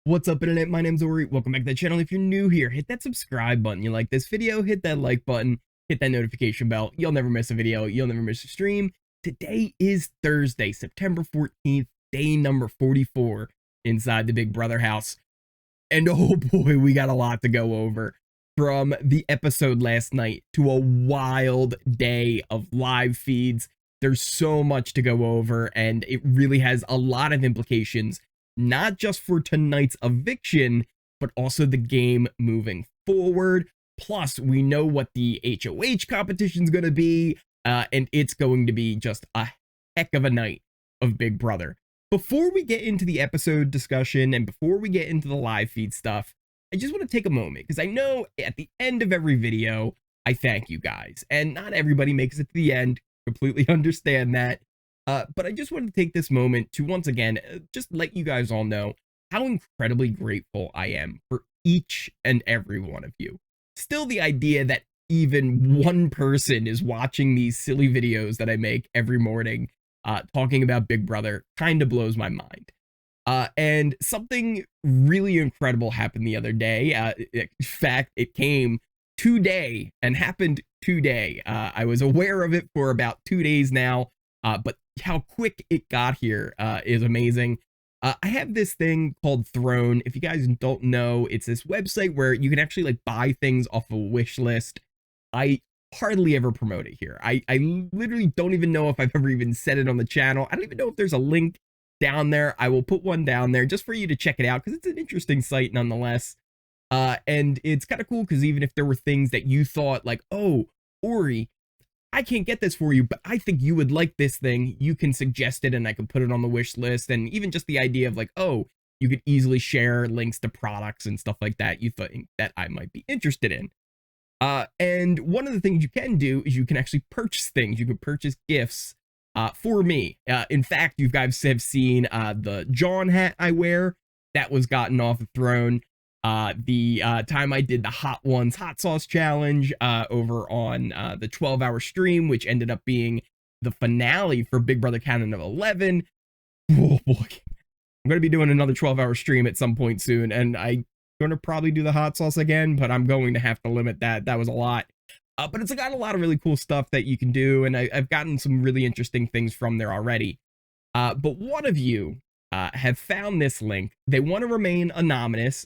What's up, internet? My name's Ori. Welcome back to the channel. If you're new here, hit that subscribe button. You like this video, hit that like button, hit that notification bell. You'll never miss a video. You'll never miss a stream. Today is Thursday, September 14th, day number 44 inside the Big Brother house. And oh boy, we got a lot to go over. From the episode last night to a wild day of live feeds. There's so much to go over, and it really has a lot of implications. Not just for tonight's eviction, but also the game moving forward. Plus, we know what the HOH competition is going to be, and it's going to be just a heck of a night of Big Brother. Before we get into the episode discussion and before we get into the live feed stuff, I just want to take a moment, because I know at the end of every video, I thank you guys, and not everybody makes it to the end. Completely understand that. But I just wanted to take this moment to once again, just let you guys all know how incredibly grateful I am for each and every one of you. Still, the idea that even one person is watching these silly videos that I make every morning, talking about Big Brother, kind of blows my mind. And something really incredible happened the other day. In fact, it came today and happened today. I was aware of it for about 2 days now, but how quick it got here is amazing. I have this thing called Throne. If you guys don't know, it's this website where you can actually like buy things off a wish list. I hardly ever promote it here. I literally don't even know if I've ever even said it on the channel. I don't even know if there's a link down there. I will put one down there just for you to check it out, because it's an interesting site nonetheless. And it's kind of cool because even if there were things that you thought like, oh, Ori, I can't get this for you, but I think you would like this thing, you can suggest it and I can put it on the wish list. And even just the idea of like, oh, you could easily share links to products and stuff like that you think that I might be interested in. And one of the things you can do is you can actually purchase things. You can purchase gifts for me. In fact, you guys have seen the John hat I wear that was gotten off the Throne. The time I did the Hot Ones Hot Sauce Challenge over on the 12-hour stream, which ended up being the finale for Big Brother Canon of 11. Oh boy, I'm going to be doing another 12-hour stream at some point soon, and I'm going to probably do the hot sauce again, but I'm going to have to limit that. That was a lot. But it's got a lot of really cool stuff that you can do, and I've gotten some really interesting things from there already. But one of you have found this link. They want to remain anonymous,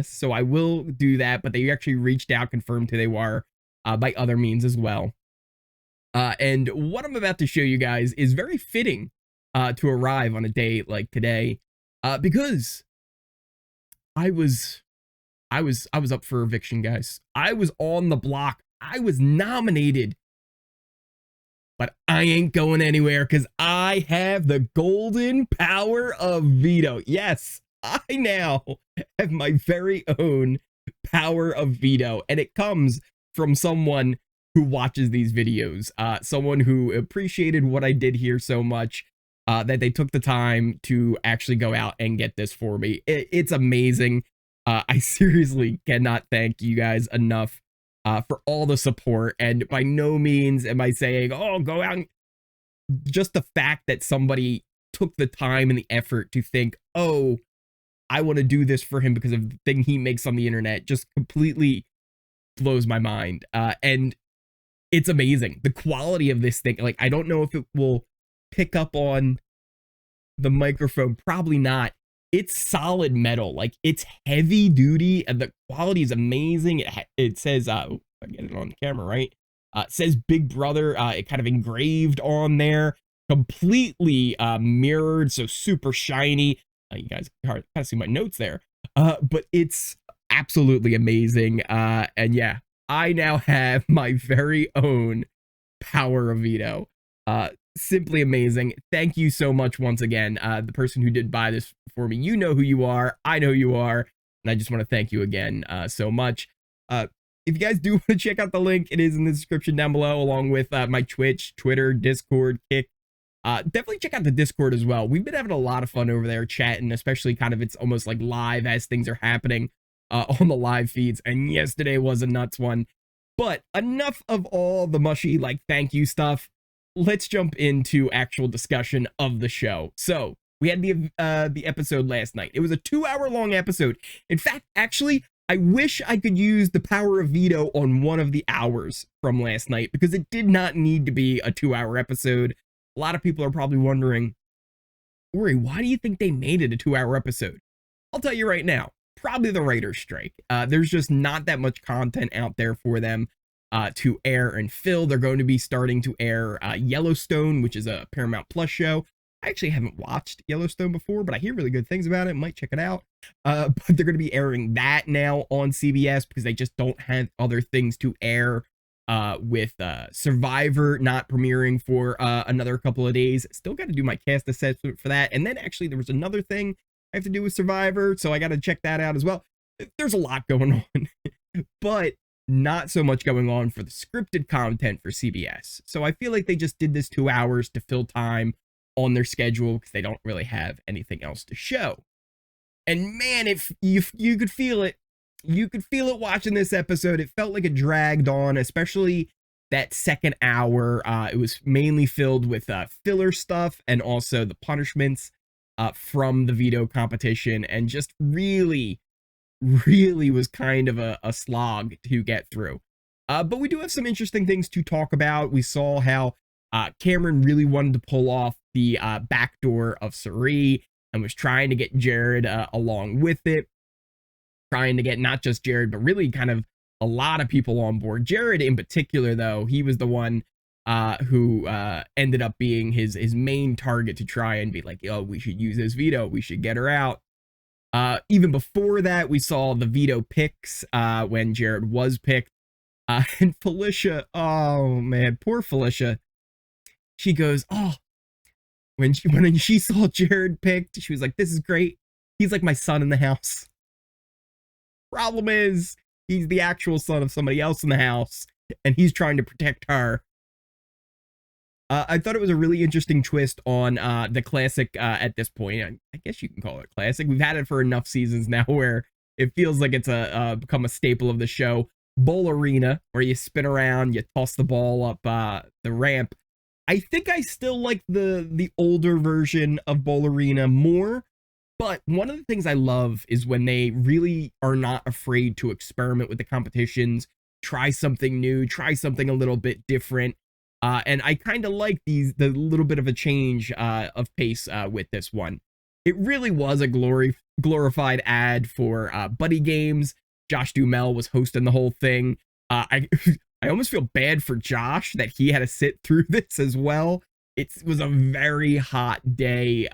so I will do that, but they actually reached out, confirmed who they were by other means as well. And what I'm about to show you guys is very fitting to arrive on a day like today, because I was up for eviction, guys. I was on the block. I was nominated. But I ain't going anywhere because I have the golden power of veto. Yes, I now have my very own power of veto. And it comes from someone who watches these videos. Someone who appreciated what I did here so much that they took the time to actually go out and get this for me. It's amazing. I seriously cannot thank you guys enough for all the support, and by no means am I saying, oh, go out. Just the fact that somebody took the time and the effort to think, oh, I want to do this for him because of the thing he makes on the internet, just completely blows my mind. And it's amazing. The quality of this thing, like, I don't know if it will pick up on the microphone, probably not. It's solid metal, like it's heavy duty, and the quality is amazing. It says, I get it on camera, right? It says Big Brother, it kind of engraved on there, completely mirrored, so super shiny. You guys kind of see my notes there, but it's absolutely amazing. And yeah, I now have my very own power of veto. Simply amazing. Thank you so much once again. The person who did buy this for me, you know who you are. I know who you are. And I just want to thank you again so much. If you guys do want to check out the link, it is in the description down below, along with my Twitch, Twitter, Discord, Kick. Definitely check out the Discord as well. We've been having a lot of fun over there chatting, especially kind of it's almost like live as things are happening on the live feeds. And yesterday was a nuts one. But enough of all the mushy like thank you stuff. Let's jump into actual discussion of the show. So We had the episode last night. It was a 2-hour long episode. In fact, actually, I wish I could use the power of veto on one of the hours from last night, because it did not need to be a 2-hour episode. A lot of people are probably wondering, Cory, why do you think they made it a 2-hour episode? I'll tell you right now, probably the writer's strike. There's just not that much content out there for them to air and fill. They're going to be starting to air Yellowstone, which is a Paramount Plus show. I actually haven't watched Yellowstone before, but I hear really good things about it. Might check it out. But they're going to be airing that now on CBS because they just don't have other things to air, with Survivor not premiering for another couple of days. Still got to do my cast assessment for that. And then actually there was another thing I have to do with Survivor, so I got to check that out as well. There's a lot going on, but not so much going on for the scripted content for CBS. So I feel like they just did this 2 hours to fill time on their schedule because they don't really have anything else to show. And man, if you could feel it, you could feel it watching this episode. It felt like it dragged on, especially that second hour. It was mainly filled with filler stuff and also the punishments from the veto competition, and just really was kind of a slog to get through. But we do have some interesting things to talk about. We saw how Cameron really wanted to pull off the backdoor of Cirie and was trying to get Jared along with it, trying to get not just Jared, but really kind of a lot of people on board. Jared in particular, though, he was the one who ended up being his main target to try and be like, oh, we should use this veto. We should get her out. Even before that, we saw the veto picks when Jared was picked. And Felicia, oh man, poor Felicia. She goes, oh, when she saw Jared picked, she was like, this is great. He's like my son in the house. Problem is, he's the actual son of somebody else in the house, and he's trying to protect her. I thought it was a really interesting twist on the classic at this point. I guess you can call it classic. We've had it for enough seasons now where it feels like it's become a staple of the show. Bowl arena, where you spin around, you toss the ball up the ramp. I think I still like the older version of bowl arena more, but one of the things I love is when they really are not afraid to experiment with the competitions, try something new, try something a little bit different. And I kind of like the little bit of a change of pace with this one. It really was a glorified ad for Buddy Games. Josh Duhamel was hosting the whole thing. I almost feel bad for Josh that he had to sit through this as well. It was a very hot day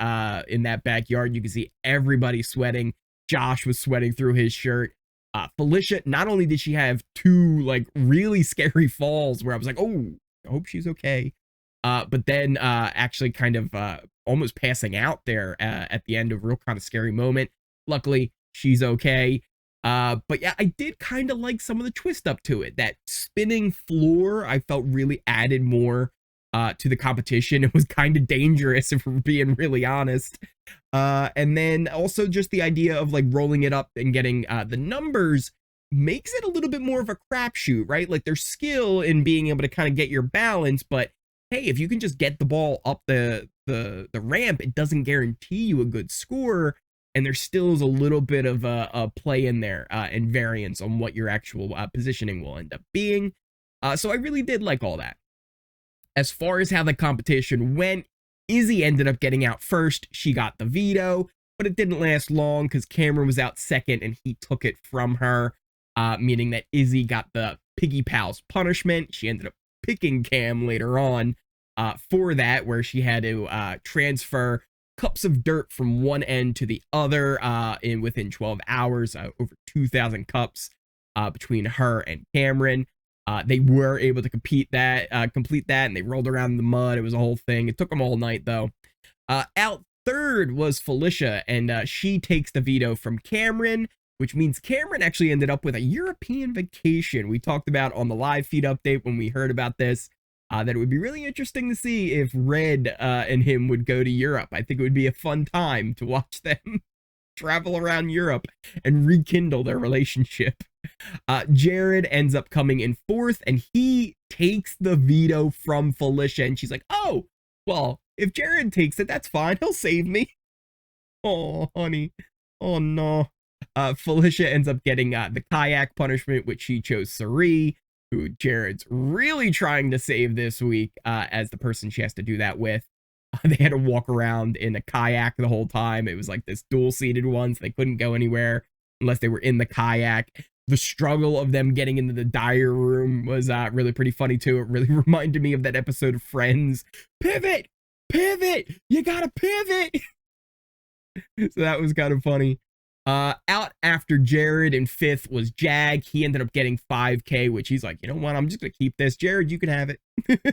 in that backyard. You can see everybody sweating. Josh was sweating through his shirt. Felicia, not only did she have two like really scary falls where I was like, oh, I hope she's okay. But then actually kind of almost passing out there at the end of a real kind of scary moment. Luckily, she's okay. But yeah, I did kind of like some of the twist up to it. That spinning floor, I felt really added more to the competition. It was kind of dangerous, if we're being really honest. And then also just the idea of like rolling it up and getting the numbers makes it a little bit more of a crapshoot, right? Like there's skill in being able to kind of get your balance, but hey, if you can just get the ball up the ramp, it doesn't guarantee you a good score. And there still is a little bit of a play in there and variance on what your actual positioning will end up being. So I really did like all that. As far as how the competition went, Izzy ended up getting out first. She got the veto, but it didn't last long because Cameron was out second and he took it from her, meaning that Izzy got the Piggy Pals punishment. She ended up picking Cam later on for that, where she had to transfer cups of dirt from one end to the other within 12 hours, over 2,000 cups between her and Cameron. They were able to complete that, and they rolled around in the mud. It was a whole thing. It took them all night, though. Out third was Felicia, and she takes the veto from Cameron, which means Cameron actually ended up with a European vacation. We talked about on the live feed update when we heard about this, that it would be really interesting to see if Red and him would go to Europe. I think it would be a fun time to watch them travel around Europe and rekindle their relationship. Jared ends up coming in fourth, and he takes the veto from Felicia, and she's like, oh, well, if Jared takes it, that's fine. He'll save me. Oh, honey. Oh, no. Felicia ends up getting the kayak punishment, which she chose Cirie, who Jared's really trying to save this week as the person she has to do that with. They had to walk around in a kayak the whole time. It was like this dual-seated one, so they couldn't go anywhere unless they were in the kayak. The struggle of them getting into the diary room was really pretty funny, too. It really reminded me of that episode of Friends. Pivot! Pivot! You gotta pivot! So that was kind of funny. Out after Jared in 5th was Jag. He ended up getting 5K, which he's like, you know what? I'm just going to keep this. Jared, you can have it.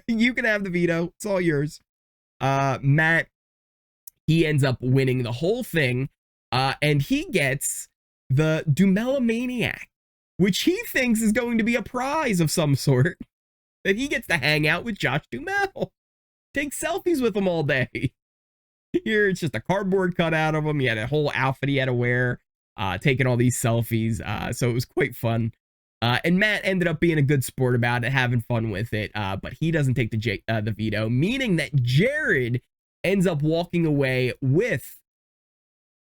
You can have the veto. It's all yours. Matt, he ends up winning the whole thing. And he gets the Dumelomaniac, which he thinks is going to be a prize of some sort. That he gets to hang out with Josh Duhamel. Take selfies with him all day. Here, it's just a cardboard cutout of him. He had a whole outfit he had to wear, taking all these selfies. So it was quite fun. And Matt ended up being a good sport about it, having fun with it. But he doesn't take the veto, meaning that Jared ends up walking away with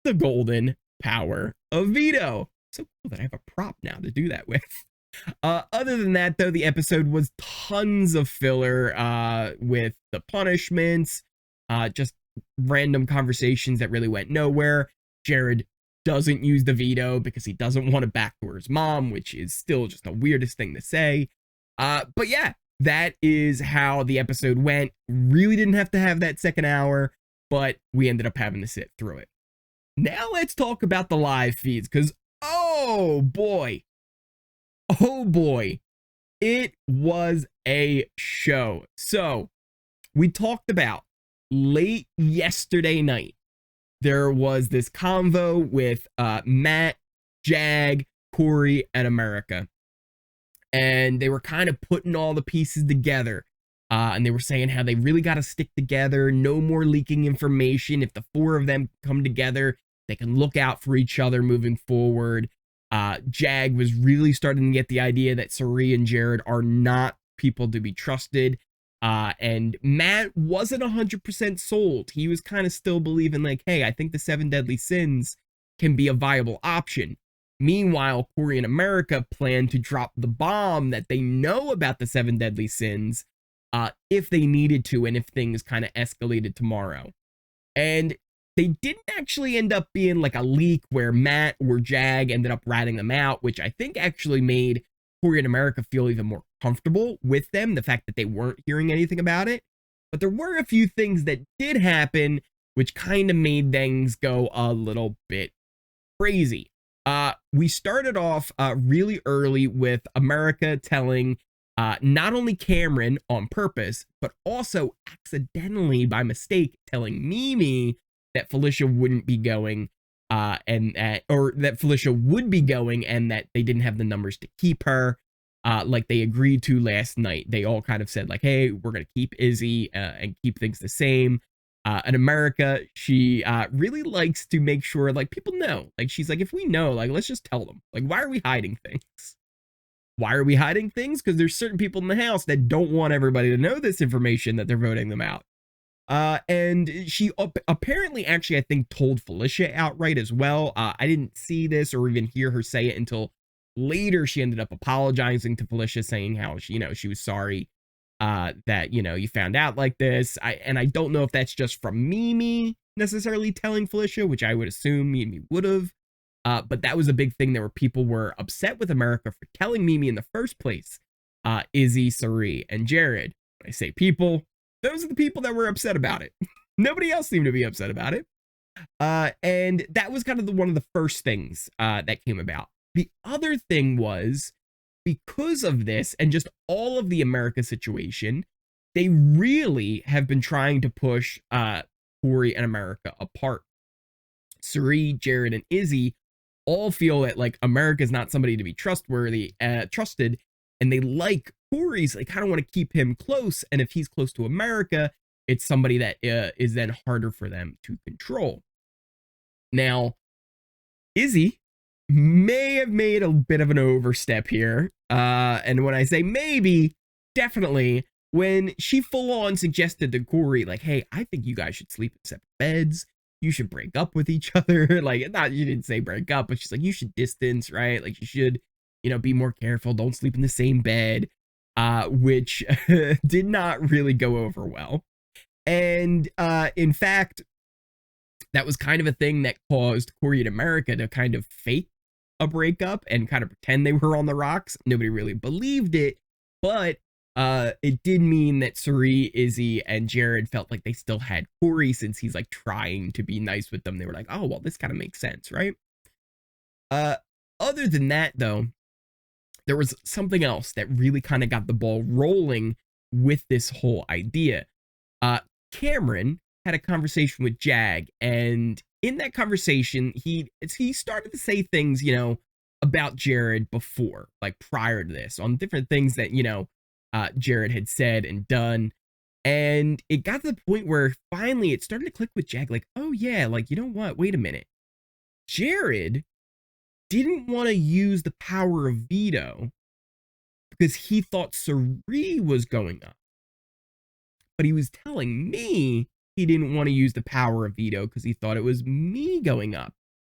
the golden power of veto. So cool that I have a prop now to do that with. Other than that, though, the episode was tons of filler with the punishments, just random conversations that really went nowhere. Jared doesn't use the veto because he doesn't want to backdoor his mom, which is still just the weirdest thing to say. But yeah, that is how the episode went. Really didn't have to have that second hour, but we ended up having to sit through it. Now let's talk about the live feeds, because oh boy, it was a show. So we talked about late yesterday night, there was this convo with Matt, Jag, Cory, and America. And they were kind of putting all the pieces together. And they were saying how they really got to stick together, no more leaking information. If the 4 of them come together, they can look out for each other moving forward. Jag was really starting to get the idea that Cirie and Jared are not people to be trusted. And Matt wasn't 100% sold. He was kind of still believing like, hey, I think the 7 deadly sins can be a viable option. Meanwhile, Cory and America plan to drop the bomb that they know about the 7 deadly sins if they needed to and if things kind of escalated tomorrow. And they didn't actually end up being like a leak where Matt or Jag ended up ratting them out, which I think actually made Cory and America feel even more comfortable with them, the fact that they weren't hearing anything about it. But there were a few things that did happen, which kind of made things go a little bit crazy. We started off really early with America telling not only Cameron on purpose, but also accidentally by mistake telling Mimi that Felicia wouldn't be going or that Felicia would be going and that they didn't have the numbers to keep her like they agreed to last night. They all kind of said like, hey, we're going to keep Izzy and keep things the same. And America, she really likes to make sure like people know. Like she's like, if we know, like let's just tell them. Like, why are we hiding things? Why are we hiding things? Because there's certain people in the house that don't want everybody to know this information that they're voting them out. And she apparently actually, I think, told Felicia outright as well. I didn't see this or even hear her say it until later. She ended up apologizing to Felicia, saying how she, she was sorry that, you found out like this. And I don't know if that's just from Mimi necessarily telling Felicia, which I would assume Mimi would have. But that was a big thing. There were people were upset with America for telling Mimi in the first place. Izzy, Cirie, and Jared. When I say people, those are the people that were upset about it. Nobody else seemed to be upset about it. And that was kind of one of the first things that came about. The other thing was, because of this and just all of the America situation, they really have been trying to push Cory and America apart. Cirie, Jared, and Izzy all feel that like America's not somebody to be trusted, and they like Cory's. They kind of want to keep him close, and if he's close to America, it's somebody that is then harder for them to control. Now, Izzy may have made a bit of an overstep here, and when I say maybe, definitely, when she full on suggested to Cory, like, hey, I think you guys should sleep in separate beds. you should break up with each other. Like, not, you didn't say break up, but she's like, you should distance, right? Like, you should, you know, be more careful. Don't sleep in the same bed, which did not really go over well. And in fact, that was kind of a thing that caused Cory and America to kind of fake a breakup and kind of pretend they were on the rocks. Nobody really believed it, but it did mean that Cirie, Izzy, and Jared felt like they still had Cory, since he's like trying to be nice with them. They were like, oh, well, this kind of makes sense, right? Other than that, though, there was something else that really kind of got the ball rolling with this whole idea. Cameron had a conversation with Jag, and in that conversation, he started to say things, you know, about Jared before, like prior to this, on different things that, you know, Jared had said and done. And it got to the point where finally it started to click with Jag, like, oh yeah, like, you know what, wait a minute. Jared didn't want to use the power of veto because he thought Cirie was going up. But he was telling me he didn't want to use the power of veto because he thought it was me going up.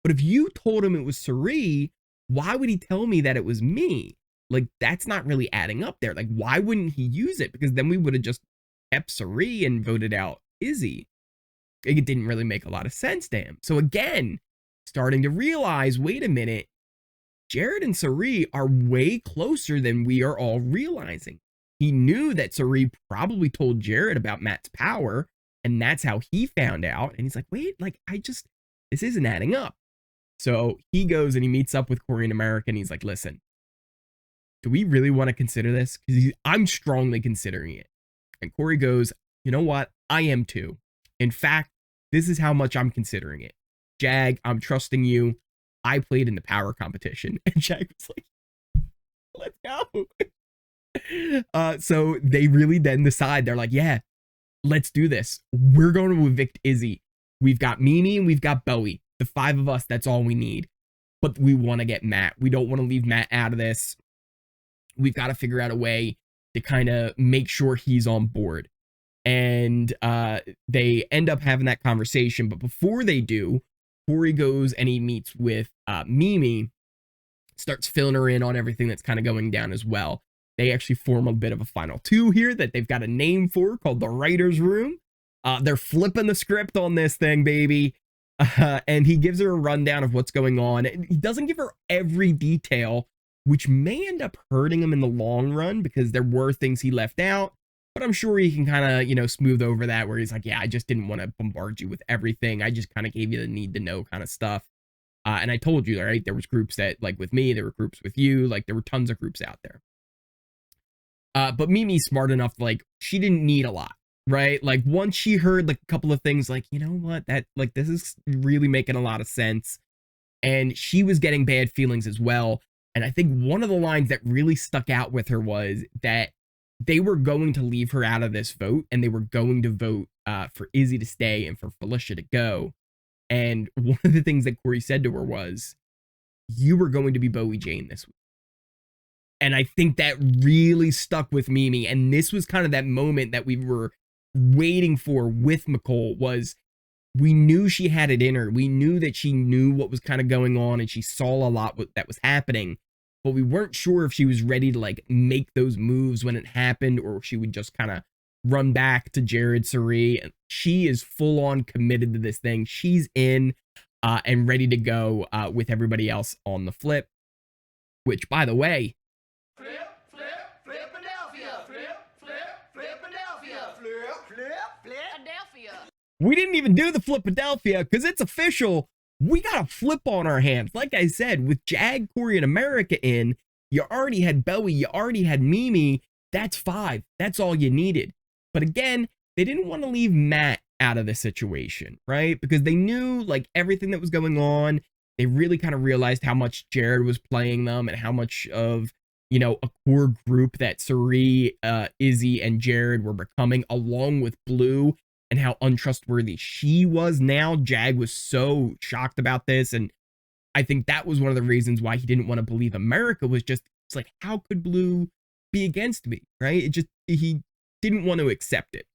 But if you told him it was Cirie, why would he tell me that it was me? Like, that's not really adding up there. Like, why wouldn't he use it? Because then we would have just kept Cirie and voted out Izzy. It didn't really make a lot of sense to him. So again, starting to realize, wait a minute, Jared and Cirie are way closer than we are all realizing. He knew that Cirie probably told Jared about Matt's power, and that's how he found out. And he's like, wait, like, this isn't adding up. So he goes and he meets up with Cory and America, and he's like, listen, do we really want to consider this? Because I'm strongly considering it. And Cory goes, you know what? I am too. In fact, this is how much I'm considering it. Jag, I'm trusting you. I played in the power competition. And Jag was like, let's go. So they really then decide, they're like, yeah, let's do this. We're going to evict Izzy. We've got Mimi and we've got Bowie. The 5 of us, that's all we need. But we want to get Matt. We don't want to leave Matt out of this. We've got to figure out a way to kind of make sure he's on board. And they end up having that conversation. But before they do, Cory goes and he meets with Mimi, starts filling her in on everything that's kind of going down as well. They actually form a bit of a final 2 here that they've got a name for, called the Writer's Room. They're flipping the script on this thing, baby. And he gives her a rundown of what's going on. He doesn't give her every detail, which may end up hurting him in the long run because there were things he left out. But I'm sure he can kind of, you know, smooth over that, where he's like, yeah, I just didn't want to bombard you with everything. I just kind of gave you the need to know kind of stuff. And I told you, right, there was groups that, like with me, there were groups with you, like there were tons of groups out there. But Mimi's smart enough, like, she didn't need a lot, right? Like, once she heard like a couple of things, like, you know what, that, like, this is really making a lot of sense. And she was getting bad feelings as well. And I think one of the lines that really stuck out with her was that they were going to leave her out of this vote, and they were going to vote for Izzy to stay and for Felicia to go. And one of the things that Cory said to her was, you were going to be Bowie Jane this week. And I think that really stuck with Mimi. And this was kind of that moment that we were waiting for with Mecole, was we knew she had it in her. We knew that she knew what was kind of going on, and she saw a lot that was happening. But we weren't sure if she was ready to like make those moves when it happened, or if she would just kind of run back to Jared, Cirie. And she is full on committed to this thing. She's in and ready to go with everybody else on the flip. Which, by the way, Flipadelphia, Flipadelphia, Flipadelphia. We didn't even do the Flipadelphia because it's official. We got a flip on our hands. Like I said, with Jag, Cory, and America in, you already had Bowie, you already had Mimi. That's 5. That's all you needed. But again, they didn't want to leave Matt out of the situation, right? Because they knew like everything that was going on. They really kind of realized how much Jared was playing them, and how much of, you know, a core group that Cirie, Izzy, and Jared were becoming, along with Blue, and how untrustworthy she was now. Jag was so shocked about this, and I think that was one of the reasons why he didn't want to believe America, was just, it's like, how could Blue be against me, right? He didn't want to accept it.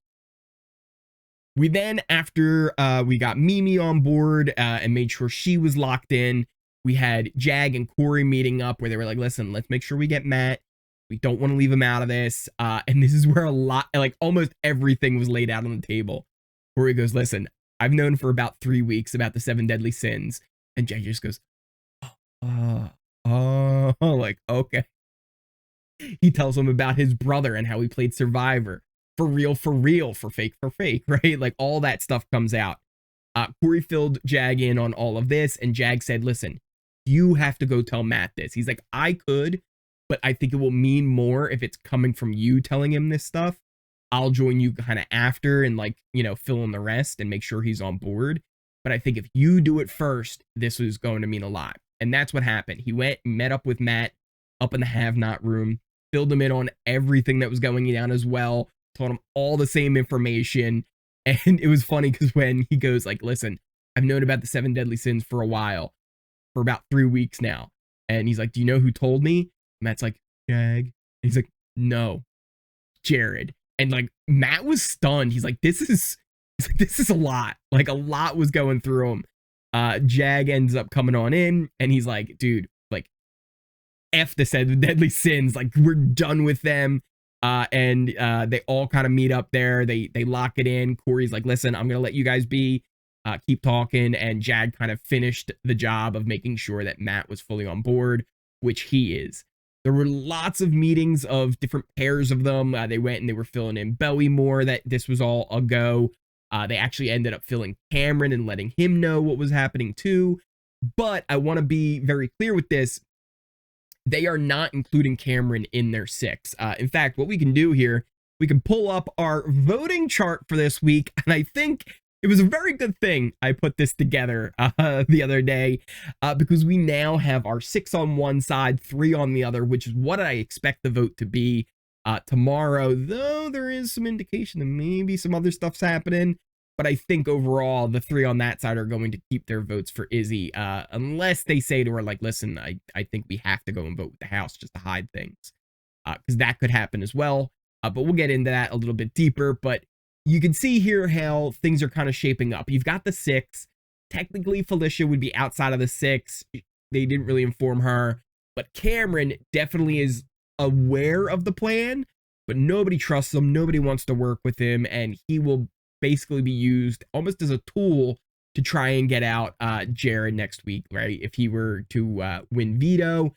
We then, after we got Mimi on board and made sure she was locked in, we had Jag and Cory meeting up where they were like, listen, let's make sure we get Matt. We don't want to leave him out of this. And this is where a lot, like almost everything was laid out on the table. Cory goes, listen, I've known for about 3 weeks about the 7 deadly sins. And Jag just goes, like, okay. He tells him about his brother and how he played Survivor. For real, for fake, right? Like all that stuff comes out. Cory filled Jag in on all of this, and Jag said, listen, you have to go tell Matt this. He's like, I could, but I think it will mean more if it's coming from you telling him this stuff. I'll join you kind of after and like, you know, fill in the rest and make sure he's on board. But I think if you do it first, this is going to mean a lot. And that's what happened. He went, met up with Matt up in the have-not room, filled him in on everything that was going down as well, told him all the same information. And it was funny because when he goes like, listen, I've known about the 7 deadly sins for a while, for about 3 weeks now. And he's like, do you know who told me? Matt's like, Jag. And he's like, no, Jared. And like, Matt was stunned. He's like, this is a lot. Like a lot was going through him. Jag ends up coming on in and he's like, dude, like F the 7 deadly sins. Like we're done with them. And they all kind of meet up there. They lock it in. Cory's like, listen, I'm going to let you guys be, keep talking. And Jag kind of finished the job of making sure that Matt was fully on board, which he is. There were lots of meetings of different pairs of them. They went and they were filling in Bowie more, that this was all a go. They actually ended up filling Cameron and letting him know what was happening too. But I want to be very clear with this. They are not including Cameron in their 6. In fact, what we can do here, we can pull up our voting chart for this week. And I think it was a very good thing I put this together the other day because we now have our 6 on one side, 3 on the other, which is what I expect the vote to be tomorrow, though there is some indication that maybe some other stuff's happening. But I think overall, the 3 on that side are going to keep their votes for Izzy, unless they say to her, like, listen, I think we have to go and vote with the House just to hide things, because that could happen as well. But we'll get into that a little bit deeper. But you can see here how things are kind of shaping up. You've got the 6. Technically, Felicia would be outside of the 6. They didn't really inform her. But Cameron definitely is aware of the plan, but nobody trusts him. Nobody wants to work with him, and he will basically be used almost as a tool to try and get out Jared next week, right? If he were to win veto,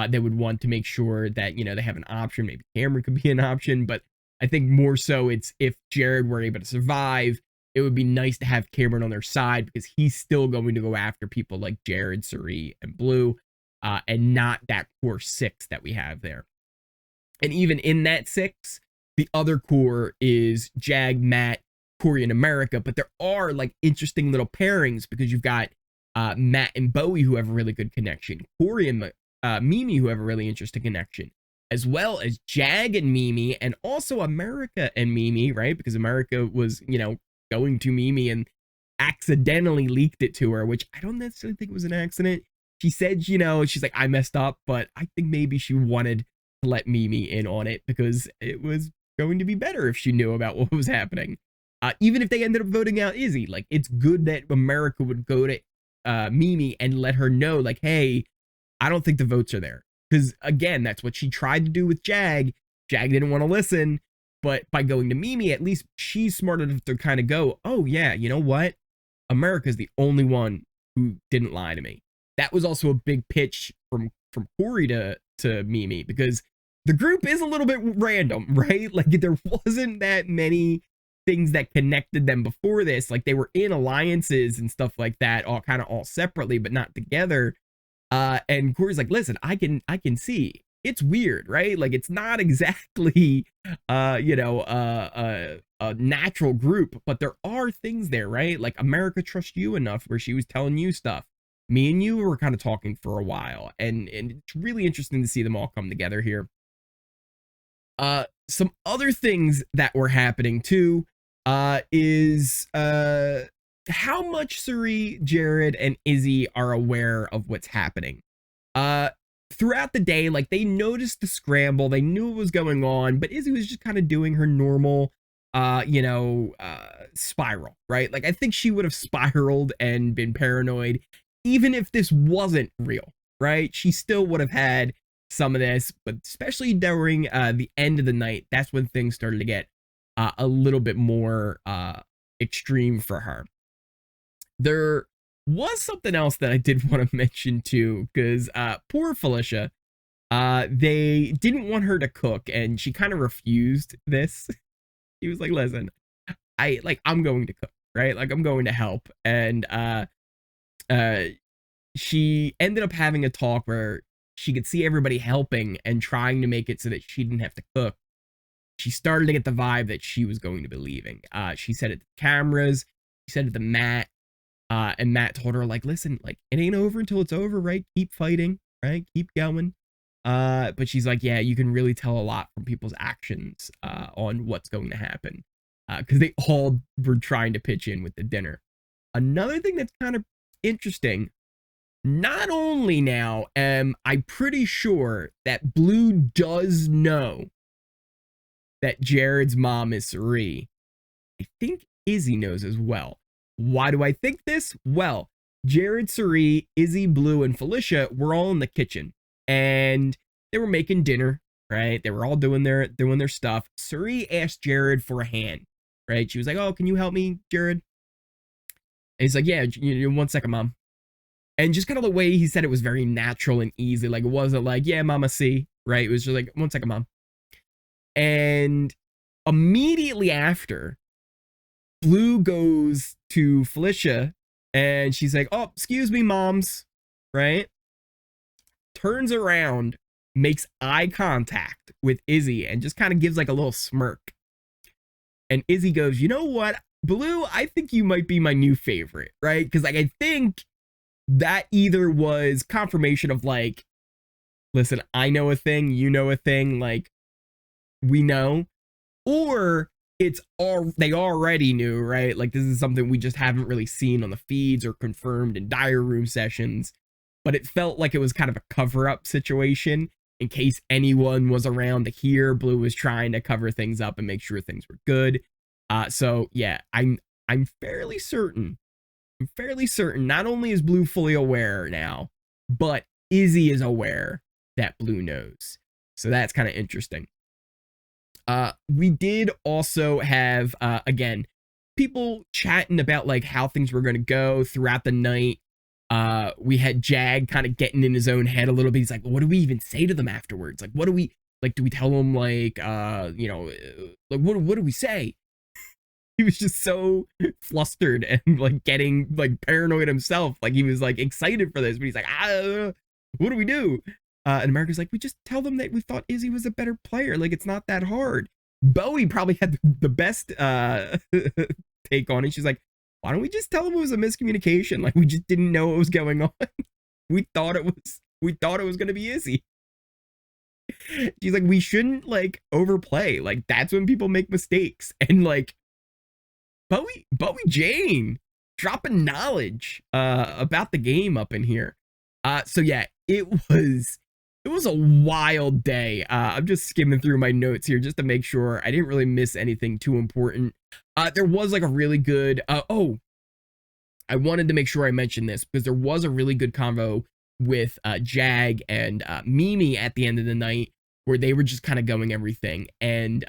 they would want to make sure that, you know, they have an option. Maybe Cameron could be an option, but I think more so it's if Jared were able to survive, it would be nice to have Cameron on their side because he's still going to go after people like Jared, Cirie, and Blue, and not that core 6 that we have there. And even in that 6, the other core is Jag, Matt, Cory, and America, but there are like interesting little pairings because you've got Matt and Bowie who have a really good connection, Cory and Mimi who have a really interesting connection, as well as Jag and Mimi, and also America and Mimi, right? Because America was, you know, going to Mimi and accidentally leaked it to her, which I don't necessarily think was an accident. She said, you know, she's like, I messed up, but I think maybe she wanted to let Mimi in on it because it was going to be better if she knew about what was happening. Even if they ended up voting out Izzy, like, it's good that America would go to Mimi and let her know, like, hey, I don't think the votes are there. Because, again, that's what she tried to do with Jag. Jag didn't want to listen. But by going to Mimi, at least she's smart enough to kind of go, oh, yeah, you know what? America's the only one who didn't lie to me. That was also a big pitch from Cory to Mimi, because the group is a little bit random, right? Like, there wasn't that many things that connected them before this. Like, they were in alliances and stuff like that, all kind of all separately, but not together. And Cory's like, listen, I can see it's weird, right? Like, it's not exactly, you know, a natural group, but there are things there, right? Like, America trusts you enough where she was telling you stuff. Me and you were kind of talking for a while, and it's really interesting to see them all come together here. Some other things that were happening too, is how much Cirie, Jared, and Izzy are aware of what's happening. Throughout the day, like, they noticed the scramble, they knew what was going on, but Izzy was just kind of doing her normal spiral, right? Like, I think she would have spiraled and been paranoid, even if this wasn't real, right? She still would have had some of this, but especially during the end of the night, that's when things started to get a little bit more extreme for her. There was something else that I did want to mention too, because poor Felicia, they didn't want her to cook, and she kind of refused this. She was like, listen, I'm going to cook, right? Like, I'm going to help. And she ended up having a talk where she could see everybody helping and trying to make it so that she didn't have to cook. She started to get the vibe that she was going to be leaving. She said it to the cameras, she said it to Matt, and Matt told her, like, listen, like, it ain't over until it's over, right? Keep fighting, right? Keep going. But she's like, yeah, you can really tell a lot from people's actions on what's going to happen, because they all were trying to pitch in with the dinner. Another thing that's kind of interesting, not only now am I pretty sure that Blue does know that Jared's mom is Cirie, I think Izzy knows as well. Why do I think this? Well, Jared, Cirie, Izzy, Blue, and Felicia were all in the kitchen, and they were making dinner, right? They were all doing their stuff. Cirie asked Jared for a hand, right? She was like, oh, can you help me, Jared? And he's like, yeah, 1 second, mom. And just kind of the way he said it was very natural and easy. Like, it wasn't like, yeah, mama, see, right? It was just like, 1 second, mom. And immediately after, Blue goes to Felicia and she's like, oh, excuse me, moms, right? Turns around, makes eye contact with Izzy and just kind of gives like a little smirk. And Izzy goes, you know what, Blue, I think you might be my new favorite, right? Because like, I think that either was confirmation of like, listen, I know a thing, you know a thing, like, we know, or it's all they already knew, right? Like, this is something we just haven't really seen on the feeds or confirmed in diary room sessions, but it felt like it was kind of a cover-up situation in case anyone was around to hear. Blue was trying to cover things up and make sure things were good. So yeah, I'm fairly certain. I'm fairly certain not only is Blue fully aware now, but Izzy is aware that Blue knows. So that's kind of interesting. We did also have, again, people chatting about like how things were going to go throughout the night. We had Jag kind of getting in his own head a little bit. He's like, what do we even say to them afterwards? Like, what do we, like, do we tell them like, like, what do we say? He was just so flustered and like getting like paranoid himself. Like, he was like excited for this, but he's like, what do we do? And America's like, we just tell them that we thought Izzy was a better player. Like, it's not that hard. Bowie probably had the best take on it. She's like, why don't we just tell them it was a miscommunication? Like, we just didn't know what was going on. we thought it was gonna be Izzy. She's like, we shouldn't like overplay. Like, that's when people make mistakes. And like, Bowie Jane dropping knowledge about the game up in here. So yeah, it was a wild day. I'm just skimming through my notes here just to make sure I didn't really miss anything too important. There was like a really good, I wanted to make sure I mentioned this because there was a really good convo with Jag and Mimi at the end of the night where they were just kind of going everything. And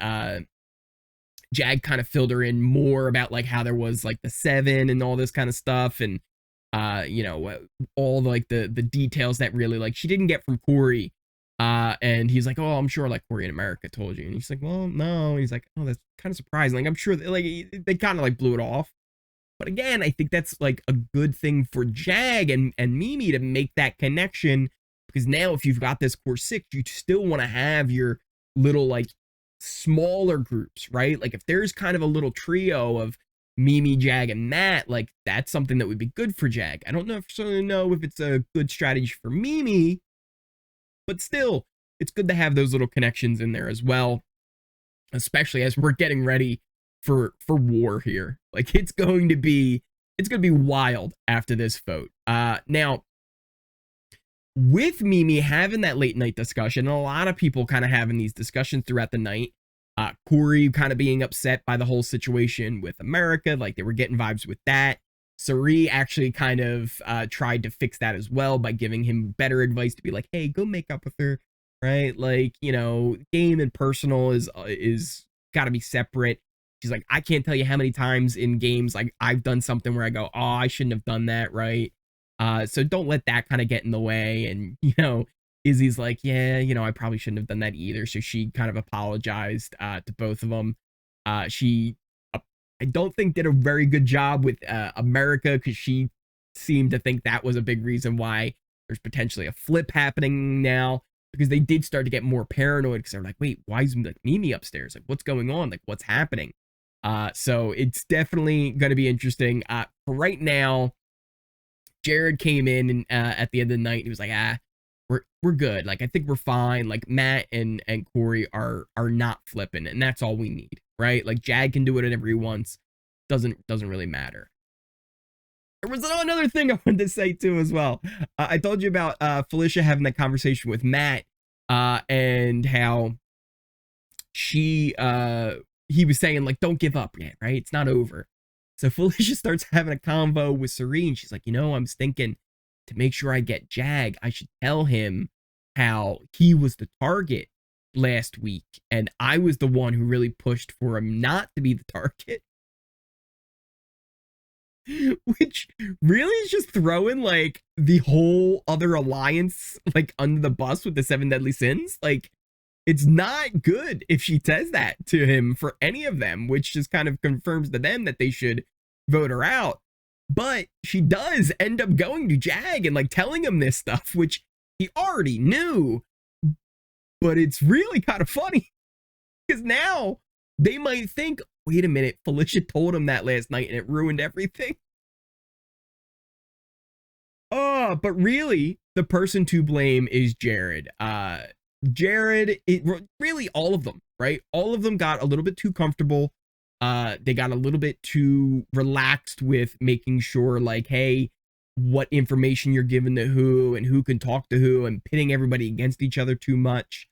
Jag kind of filled her in more about like how there was like the 7 and all this kind of stuff. And all like the details that really like she didn't get from Cory. And he's like, oh, I'm sure like Cory in America told you. And he's like, well, no. And he's like, oh, that's kind of surprising. Like, I'm sure that, like, they kind of like blew it off. But again, I think that's like a good thing for Jag and Mimi to make that connection, because now if you've got this core 6, you still want to have your little like smaller groups, right? Like, if there's kind of a little trio of Mimi, Jag, and Matt, like, that's something that would be good for Jag. I don't necessarily know if it's a good strategy for Mimi, but still, it's good to have those little connections in there as well, especially as we're getting ready for war here. Like, it's going to be wild after this vote. Now, with Mimi having that late night discussion, and a lot of people kind of having these discussions throughout the night, Cory kind of being upset by the whole situation with America, like they were getting vibes with that. Cirie actually kind of tried to fix that as well by giving him better advice to be like, hey, go make up with her, right? Like, you know, game and personal is got to be separate. She's like, I can't tell you how many times in games like I've done something where I go, oh, I shouldn't have done that, right? So don't let that kind of get in the way. And, you know, Izzy's like, yeah, you know, I probably shouldn't have done that either. So she kind of apologized to both of them. She, I don't think, did a very good job with America, because she seemed to think that was a big reason why there's potentially a flip happening now, because they did start to get more paranoid, because they're like, wait, why is like Mimi upstairs? Like, what's going on? Like, what's happening? So it's definitely going to be interesting. For right now, Jared came in and at the end of the night, and he was like, we're good. Like, I think we're fine. Like, Matt and Cory are not flipping, and that's all we need, right? Like, Jag can do it whenever he wants. Doesn't really matter. There was another thing I wanted to say too as well. I told you about Felicia having that conversation with Matt, and how he was saying like, don't give up yet, right? It's not over. So Felicia starts having a convo with Cirie, and she's like, you know, I'm thinking to make sure I get Jag, I should tell him how he was the target last week, and I was the one who really pushed for him not to be the target. Which really is just throwing like the whole other alliance like under the bus with the 7 deadly sins. Like, it's not good if she says that to him for any of them, which just kind of confirms to them that they should vote her out. But she does end up going to Jag and like telling him this stuff, which he already knew. But it's really kind of funny, because now they might think, wait a minute, Felicia told him that last night and it ruined everything. Oh, but really, the person to blame is Jared. Jared, really all of them, right? All of them got a little bit too comfortable. They got a little bit too relaxed with making sure, like, hey, what information you're giving to who and who can talk to who, and pitting everybody against each other too much.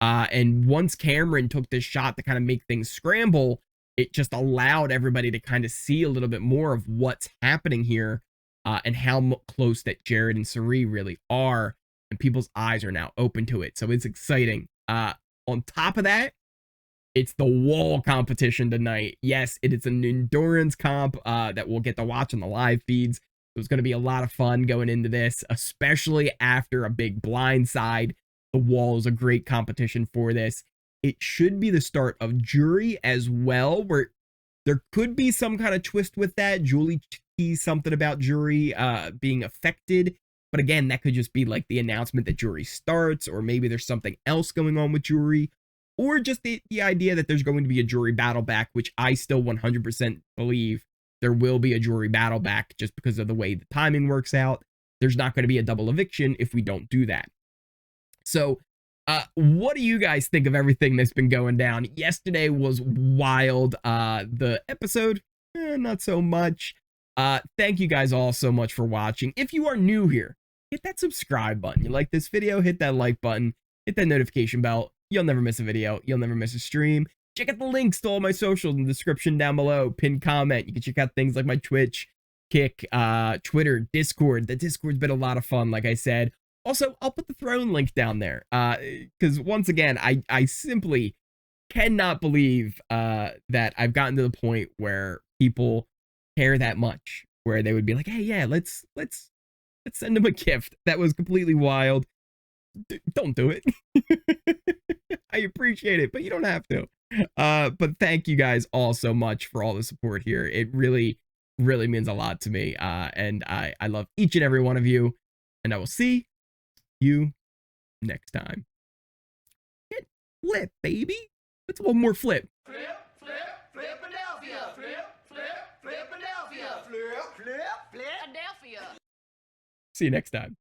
And once Cameron took this shot to kind of make things scramble, it just allowed everybody to kind of see a little bit more of what's happening here, and how close that Jared and Cirie really are. And people's eyes are now open to it. So it's exciting. On top of that, it's the wall competition tonight. Yes, it is an endurance comp that we'll get to watch on the live feeds. So it's going to be a lot of fun going into this, especially after a big blindside. The wall is a great competition for this. It should be the start of jury as well, where there could be some kind of twist with that. Julie teased something about jury being affected. But again, that could just be like the announcement that jury starts, or maybe there's something else going on with jury, or just the idea that there's going to be a jury battle back, which I still 100% believe there will be a jury battle back, just because of the way the timing works out. There's not going to be a double eviction if we don't do that. So, what do you guys think of everything that's been going down? Yesterday was wild. The episode, not so much. Thank you guys all so much for watching. If you are new here, hit that subscribe button. You like this video, hit that like button, hit that notification bell. You'll never miss a video. You'll never miss a stream. Check out the links to all my socials in the description down below. Pinned comment. You can check out things like my Twitch, Kick, Twitter, Discord. The Discord's been a lot of fun, like I said. Also, I'll put the throne link down there, because once again, I simply cannot believe that I've gotten to the point where people care that much, where they would be like, hey, yeah, let's send him a gift. That was completely wild. Don't do it. I appreciate it, but you don't have to. But thank you guys all so much for all the support here. It really means a lot to me, and I love each and every one of you, and I will see you next time. Hit flip, baby. Let's one more flip. Flipadelphia. Flipadelphia. Flipadelphia. Flipadelphia. Flipadelphia. See you next time.